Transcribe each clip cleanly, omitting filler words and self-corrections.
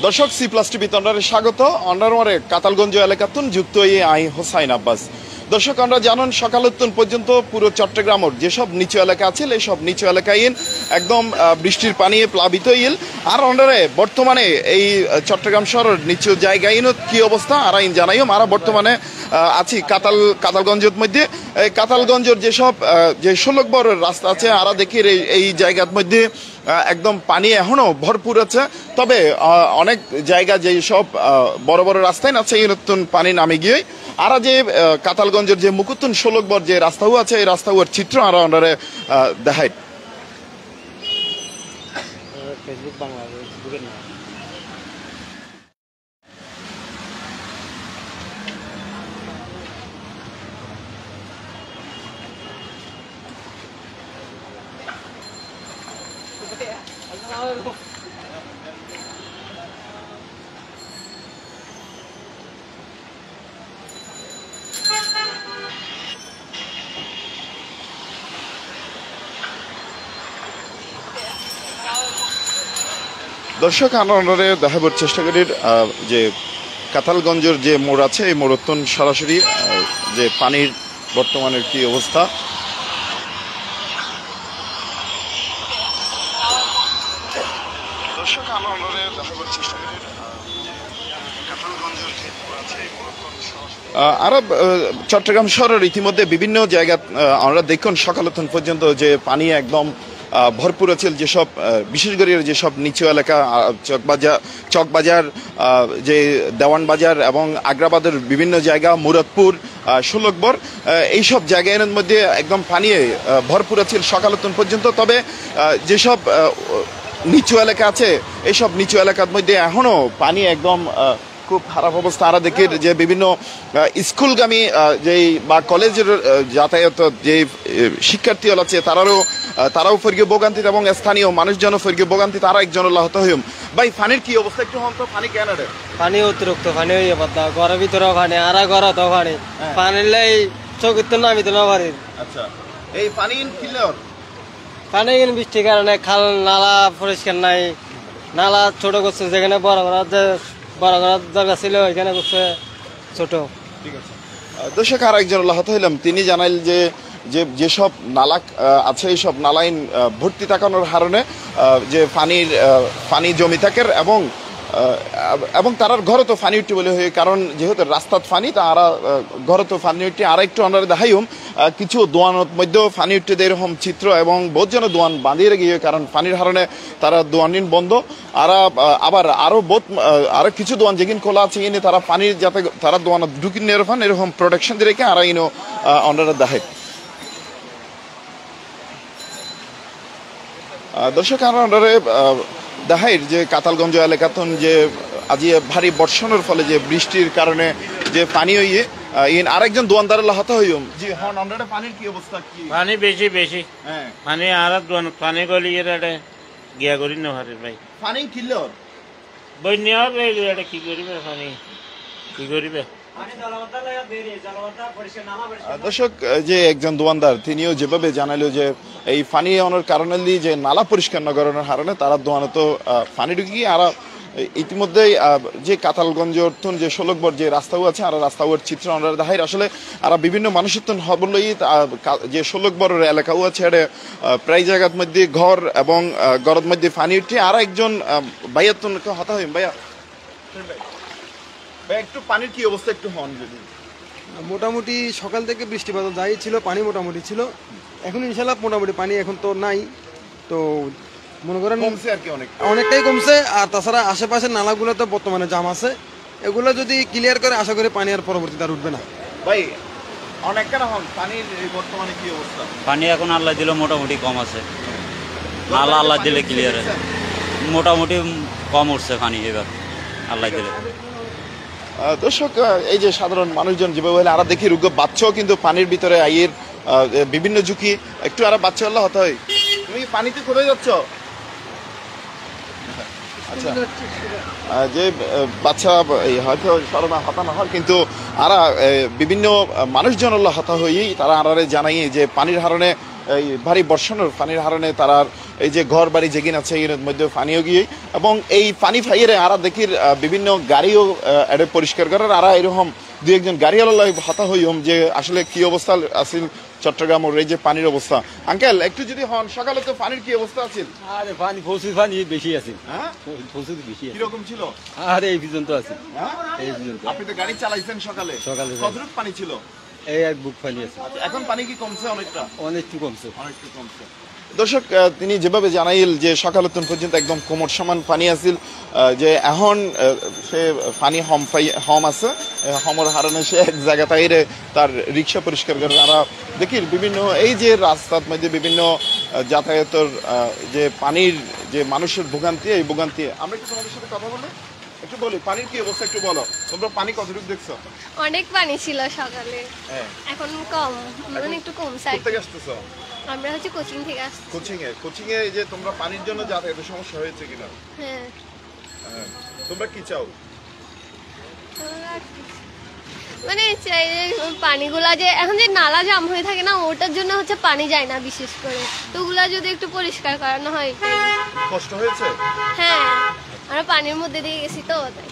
দর্শক C plus TV তন্ডারে স্বাগত অন্ডারমারে কাতালগঞ্জ এলাকাতুন যুক্ত আই হোসাইন আব্বাস। দর্শক আমরা জানেন সকালতুন পর্যন্ত পুরো চট্টগ্রামের যেসব নিচু এলাকা আছে এই সব নিচু এলাকায় একদম বৃষ্টির পানি প্লাবিত ইল আর অন্ডারে বর্তমানে এই চট্টগ্রাম শহরের নিচু জায়গায় কি অবস্থা আর আইন জানাইম আর বর্তমানে আছি কাতালগঞ্জের মধ্যে কাতালগঞ্জের যেসব যে 16 বড় রাস্তা আছে আর দেখি এই জায়গার মধ্যে একদম পানি এখনো ভরপুর আছে, তবে অনেক জায়গা যে সব বড় বড় রাস্তায় আছে এই নতুন পানি নামে গিয়ে আর যে কাতালগঞ্জের যে মুকুতুন 16 বড় যে রাস্তাও আছে এই রাস্তাগুলোর চিত্র আর অন্ডারে দেখায়। ফেসবুক বাংলা ফেসবুকের নাম দর্শক আমরা দেখাবার চেষ্টা করি যে কাতালগঞ্জের যে মোড় আছে এই মোড়তন সরাসরি যে পানির বর্তমানের কি অবস্থা। দর্শক আমরা দেখাবার চেষ্টা করি আর চট্টগ্রাম শহরের ইতিমধ্যে বিভিন্ন জায়গা আমরা দেখুন সকালতন পর্যন্ত যে পানি একদম ভরপুর আছে যেসব বিশেষ করে যেসব নিচু এলাকা চকবাজার যে দেওয়ান বাজার এবং আগ্রাবাদের বিভিন্ন জায়গা মুরাদপুর 16 বর এইসব জায়গার মধ্যে একদম পানি ভরপুর আছে সকালতন পর্যন্ত, তবে যেসব নিচু এলাকা আছে এইসব নিচু এলাকার মধ্যে এখনো পানি একদম খুব খারাপ অবস্থা। আমরা দেখি যে বিভিন্ন স্কুলগামী যেই বা কলেজের যাতায়াত যে শিক্ষার্থী আছে তারাও ফর্গীয় ভোগান্তিতে এবং স্থানীয় মানুষজন ফর্গীয় ভোগান্তি তারা একজন আহত হইম। ভাই পানির কি অবস্থা একটু হন তো, পানি কেন রে? পানি অতিরিক্ত পানি হয়ে পাতা ঘরের ভিতরেও পানি আর ঘরতেও পানি পানিলে চোখের তো নামিতে না পারি। আচ্ছা এই পানি কিনলেও পানি বৃষ্টির কারণে খাল নালা পরিষ্কার নাই, নালা ছোট করছে যেখানে বড় জায়গা ছিল এখানে করছে ছোট। ঠিক আছে দর্শক আর একজন আহত হইলাম, তিনি জানাইল যে যেসব নালা আছে এইসব নালাইন ভর্তি থাকানোর কারণে যে পানি জমি থাকে এবং তারার ঘরে তো পানি উঠতে বলে হয়ে, কারণ যেহেতু রাস্তার পানি তারা ঘরে তো পানি উঠতে আর একটু আমরা দেখাইম কিছু দোয়ানোর মধ্যেও পানি উঠতে দেয় এরকম চিত্র এবং বহুত জন দোয়ান বাঁধিয়ে গিয়ে কারণ পানির কারণে তারা দোয়ানিন বন্ধ আর আবার আরো কিছু দোয়ান যেদিন খোলা আছে এনে তারা পানির যাতে তারা দোয়ানো ঢুকিন এরকম এরকম প্রোটেকশন দিয়ে রেখে আর ইনো অন্ডারে দেখায়। দর্শক আর অন্ডারে দেখাই যে কাতালগঞ্জ এলাকাতন যে আজ ভারী বর্ষণের ফলে যে বৃষ্টির কারণে যে পানি হইয়ে আরেকজন দোয়ানদার আহত হইম। জি হন অন্ডারে পানির কি অবস্থা? কি পানি বেশি হ্যাঁ পানি আর পানি গলি এটাতে গিয়া করি না হারে ভাই পানি কিলো বন্যা হবে এটা কি করিবে পানি কি করিবে। দর্শক যে একজন দোয়ানদার তিনিও যেভাবে জানাইল যে এই পানি আনার কারণে যে নালা পরিষ্কার না করানোর কারণে তারা দোয়ানো তো পানি ঢুকি আর ইতিমধ্যে যে কাতালগঞ্জ যে 16 বর যে রাস্তাও আছে আর রাস্তাওয়ার চিত্র আমরা দেখাই আসলে আর বিভিন্ন মানুষের তো হবলই যে 16 বর এলাকাও আছে এটা প্রায় জায়গার মধ্যে ঘর এবং ঘরের মধ্যে পানি উঠে আর একজন ভাইয়ার তো হতা হইম। ভাইয়া একটু পানির কি অবস্থা একটু হন যদি? মোটামুটি সকাল থেকে বৃষ্টিপাত যাই ছিল পানি মোটামুটি ছিল, এখন ইনশাল্লাহ মোটামুটি পানি এখন তো নাই, তো মনে করেন কমছে আর কি অনেকটাই কমছে। আর তাছাড়া আশেপাশের নালাগুলো তো বর্তমানে জাম আছে, এগুলো যদি ক্লিয়ার করে আশা করি পানি আর পরবর্তীতে আর উঠবে না। ভাই অনেক কেন হন পানির বর্তমানে কি অবস্থা? পানি এখন আল্লাহ দিলে মোটামুটি কম আছে, নালা আল্লাহ দিলে ক্লিয়ার মোটামুটি কম উঠছে পানি এবার আল্লাহ দিলে। দর্শক এই যে সাধারণ মানুষজন যেভাবে হলে আর দেখি রোগ্য বাচ্চাও কিন্তু পানির ভিতরে আইয়ের বিভিন্ন ঝুঁকি একটু আর বাচ্চা হলে হতে হয়। তুমি পানিতে কোথায় যাচ্ছ? আচ্ছা যে বাচ্চা হয়তো সরনা হতা না হয় কিন্তু আর বিভিন্ন মানুষজন হতা হয়েই তারা আরারে জানাই যে পানির কারণে এই ভারী বর্ষণের পানির হারণে তারার এই যে ঘর বাড়ি যেগিন আছে এর মধ্যে পানিও গিয়ে এবং এই পানি ফাইরে আরা দেখির বিভিন্ন গাড়িও এটা পরিষ্কার করার আরা এরকম দু একজন গাড়িওয়ালা হতা হইম যে আসলে কি অবস্থা আছিল চট্টগ্রামের এই যে পানির অবস্থা। আঙ্কেল একটু যদি হন, সকালে তো পানির কি অবস্থা আছিল? আরে পানি প্রচুর পানি বেশি আছে, হ্যাঁ প্রচুর বেশি আছে। কিরকম ছিল? আরে এই পর্যন্ত আছে, হ্যাঁ এই পর্যন্ত। আপনি তো গাড়ি চালাইছেন সকালে, সকালে কতটুক পানি ছিল? এই এক বুক পানি আছে, আচ্ছা, এখন পানি কি কমছে? অনেকটা, অনেকটু কমছে। অনেকটু কমছে। দর্শক তিনি যেভাবে জানাইল যে সকালে পর্যন্ত একদম কোমর সমান পানি আছিল, যে এখন সে পানি হম আছে, হমর হারণে সে এক জায়গা তাইরে তার রিক্সা পরিষ্কার করে। আমরা দেখি বিভিন্ন এই যে রাস্তার মধ্যে বিভিন্ন যাতায়াতের যে পানির যে মানুষের ভোগান্তি, এই ভোগান্তি আমরা একটু তোমাদের সাথে কথা বলি, একটু বলি পানির কি অবস্থা একটু বলো। তোমরা পানি কতটুকু দেখছো? অনেক পানি ছিল সকালে, হ্যাঁ এখন কম, মানে একটু কমছে আর কি। কোথা থেকে আসতেছো? আমরা হচ্ছে কোচিং থেকে আসছি। কোচিং এ যে তোমরা পানির জন্য যাতায়াতের সমস্যা হয়েছে কিনা? হ্যাঁ, হ্যাঁ। তোমরা কি চাও? আমরা মানে চাই যে পানিগুলা যে এখন যে নালা জাম হয়ে থাকে না, ওটার জন্য হচ্ছে পানি যায় না বিশেষ করে, তো ওগুলা যদি একটু পরিষ্কার করানো হয়। কষ্ট হয়েছে? হ্যাঁ, আমরা পানির মধ্যে দিয়ে গেছি তো তাই।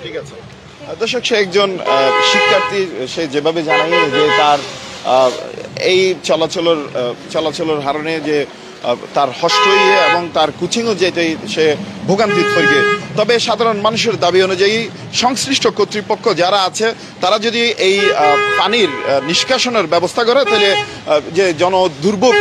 ঠিক আছে। দর্শক সে একজন শিক্ষার্থী, সে যেভাবে জানাই যে তার এই চলাচলের হারণে যে তার হষ্ট হইয়ে এবং তার কোচিংও যেতে সে ভোগান্তিত পড়ে। তবে সাধারণ মানুষের দাবি অনুযায়ী সংশ্লিষ্ট কর্তৃপক্ষ যারা আছে তারা যদি এই পানির নিষ্কাশনের ব্যবস্থা করে তাহলে যে জন দুর্ভোগ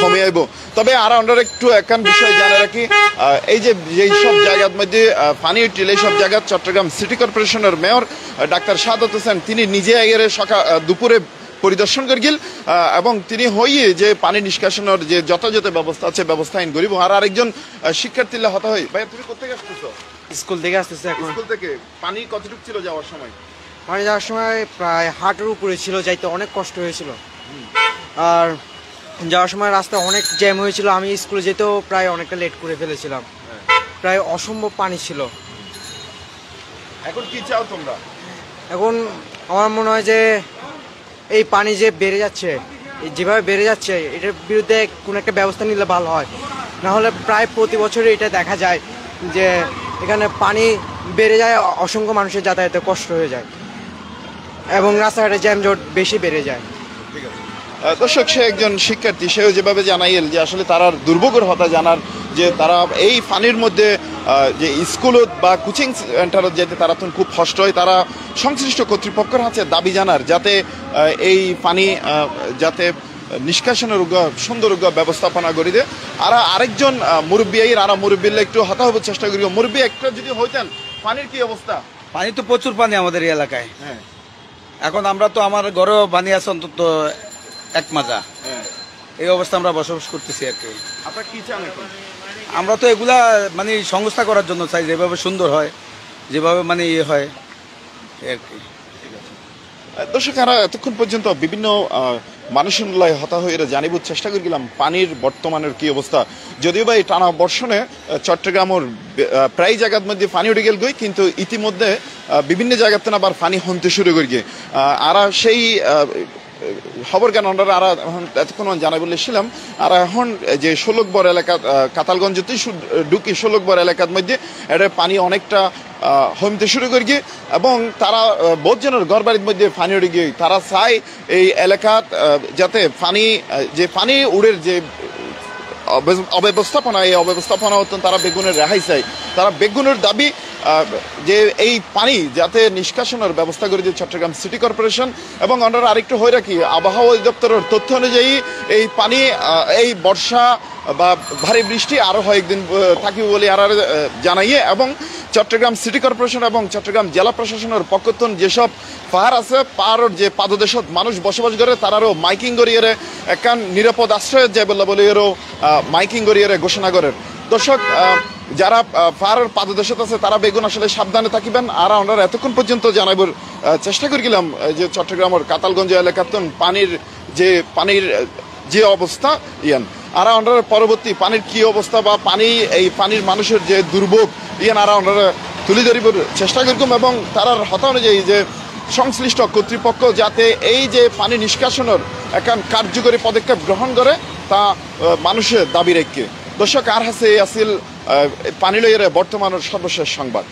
কমে আইব। তবে আর আমরা একটু একখান বিষয় জানা রাখি, এই যে যেই সব জায়গার মধ্যে পানি উঠিল এই সব জায়গা চট্টগ্রাম সিটি কর্পোরেশনের মেয়র ডাক্তার সাদত হোসেন তিনি নিজে এর দুপুরে পরিদর্শন করিল এবং তিনি হইয়ে যে পানি নিষ্কাশনের যে যথাযথ ব্যবস্থা আছে ব্যবস্থা আইন করিব। আর আরেকজন শিক্ষার্থীরা হতা হয়। ভাই তুমি কোথা থেকে আসতেছো? স্কুল থেকে আসতেছে এখন। স্কুল থেকে পানি কতটুকু ছিল যাওয়ার সময়? পানি যাওয়ার সময় প্রায় হাঁটুর উপরে ছিল, যাইতে অনেক কষ্ট হয়েছিল। আর যাওয়ার সময় রাস্তা অনেক জ্যাম হয়েছিল, আমি স্কুলে যেতেও প্রায় অনেকটা লেট করে ফেলেছিলাম, প্রায় অসম্ভব পানি ছিল। এখন কি চাও তোমরা? এখন আমার মনে হয় যে এই পানি যে বেড়ে যাচ্ছে, যেভাবে বেড়ে যাচ্ছে এটার বিরুদ্ধে কোনো একটা ব্যবস্থা নিলে ভালো হয়। না হলে প্রায় প্রতি বছরই এটা দেখা যায় যে এখানে পানি বেড়ে যায়, অসংখ্য মানুষের যাতায়াতে কষ্ট হয়ে যায় এবং রাস্তাঘাটে জ্যামজট বেশি বেড়ে যায়। দর্শক সে একজন শিক্ষার্থী, সেও যেভাবে জানাইল যে আসলে তারা দুর্ভোগের হতা জানার যে তারা এই পানির মধ্যে যে স্কুলত বা কোচিং সেন্টারত যেতে তারা তখন খুব কষ্ট হয়। তারা সংশ্লিষ্ট কর্তৃপক্ষের হাতে দাবি জানার যাতে এই পানি যাতে নিষ্কাশনের সুন্দর ব্যবস্থাপনা করে দেয়। আর আরেকজন মুরব্বী আর মুরব্বীর একটু হতা হবার চেষ্টা করি। মুরব্বী একটা যদি হইতেন, পানির কি অবস্থা? পানি তো প্রচুর পানি আমাদের এই এলাকায়। হ্যাঁ, এখন আমরা তো আমার ঘরেও পানি আছে অন্তত 1 মাজা, হ্যাঁ। এই অবস্থা আমরা বসবাস করতেছি আর কি। আপনারা কি চান এখন? আমরা তো এগুলা মানে সংস্থা করার জন্য চাই, যেভাবে সুন্দর হয়, যেভাবে মানে ইয়ে হয় আর কি। দর্শক এতক্ষণ পর্যন্ত বিভিন্ন মানুষের লয় হতা হয়ে জানিবার চেষ্টা করিলাম পানির বর্তমানের কি অবস্থা। যদিও বা এই টানা বর্ষণে চট্টগ্রামের প্রায় জায়গার মধ্যে পানি উঠে গেল, কিন্তু ইতিমধ্যে বিভিন্ন জায়গাতে আবার পানি হনতে শুরু করি। আর সেই খবর কেন আর এতক্ষণ জানাই বলেছিলাম। আর এখন যে ষোলকবর এলাকা কাতালগঞ্জতেই ঢুকি ষোলকবর এলাকার মধ্যে এটা পানি অনেকটা হমতে শুরু করি এবং তারা বহুজনের ঘর বাড়ির মধ্যে পানি উঠে গিয়ে তারা চায় এই এলাকাত যাতে পানি উড়ের যে অব্যবস্থাপনা, এই অব্যবস্থাপনা হতো তারা বেগুনের রেহাই চাই। তারা বেগুনের দাবি যে এই পানি যাতে নিষ্কাশনের ব্যবস্থা করে দিয়ে চট্টগ্রাম সিটি কর্পোরেশন। এবং আমরা আরেকটু হয়ে রাখি, আবহাওয়া অধিদপ্তরের তথ্য অনুযায়ী এই পানি এই বর্ষা বা ভারী বৃষ্টি আরও কয়েকদিন থাকিব বলে আর জানাইয়ে। এবং চট্টগ্রাম সিটি কর্পোরেশন এবং চট্টগ্রাম জেলা প্রশাসনের পক্ষতন যেসব পাহাড় আছে, পাহাড়ের যে পাদদেশত মানুষ বসবাস করে তারারও মাইকিং করিয়ে একান নিরাপদ আশ্রয়ের যায় বলে এরও মাইকিং করিয়ে ঘোষণা করেন। দর্শক যারা পাহাড়ের পাদদেশত আছে তারা বেগুন আসলে সাবধানে থাকিবেন। আর আমরা এতক্ষণ পর্যন্ত জানাবার চেষ্টা করিলাম যে চট্টগ্রামের কাতালগঞ্জ এলাকাতন পানির যে অবস্থা আর আমরা পরবর্তী পানির কি অবস্থা বা এই পানির মানুষের যে দুর্ভোগ আর আমরা তুলে ধরিবার চেষ্টা করলাম এবং তার হতা অনুযায়ী যে সংশ্লিষ্ট কর্তৃপক্ষ যাতে এই যে পানি নিষ্কাশনের এখন কার্যকরী পদক্ষেপ গ্রহণ করে তা মানুষের দাবি রেখে। দর্শক আর হাসে আসিল পানি লইয়ের বর্তমানের সর্বশেষ সংবাদ।